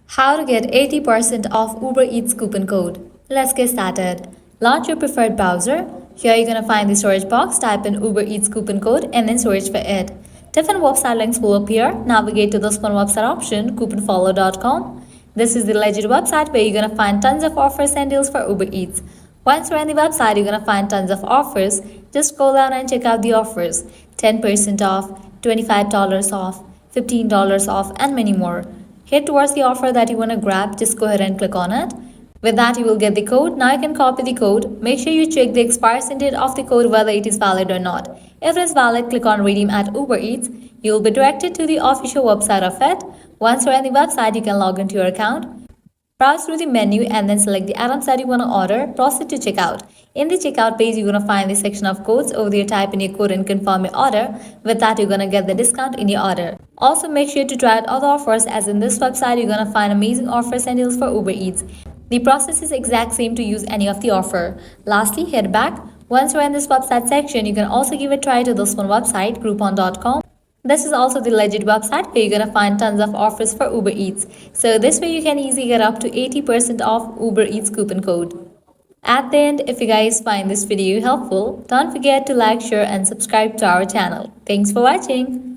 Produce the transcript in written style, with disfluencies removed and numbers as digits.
How to get 80% off Uber Eats coupon code. Let's get started. Launch your preferred browser. Here you're going to find the search box, type in Uber Eats coupon code and then search for it. Different website links will appear. Navigate to this one website option, couponfollow.com. This is the legit website where you're going to find tons of offers and deals for Uber Eats. Once you're on the website, you're going to find tons of offers. Just go down and check out the offers. 10% off, $25 off, $15 off and many more. Head towards the offer that you want to grab, just go ahead and click on it. With that, you will get the code. Now you can copy the code. Make sure you check the expiration date of the code whether it is valid or not. If it is valid, click on redeem at Uber Eats. You will be directed to the official website of it. Once you're on the website, you can log into your account. Browse through the menu and then select the items that you want to order. Proceed to checkout. In the checkout page, you're going to find the section of codes. Over there, type in your code and confirm your order. With that, you're going to get the discount in your order. Also, make sure to try out other offers, as in this website, you're going to find amazing offers and deals for Uber Eats. The process is exact same to use any of the offer. Lastly, head back. Once you're in this website section, you can also give a try to this one website, groupon.com. This is also the legit website where you're going to find tons of offers for Uber Eats. So this way you can easily get up to 80% off Uber Eats coupon code. At the end, if you guys find this video helpful, don't forget to like, share and subscribe to our channel. Thanks for watching.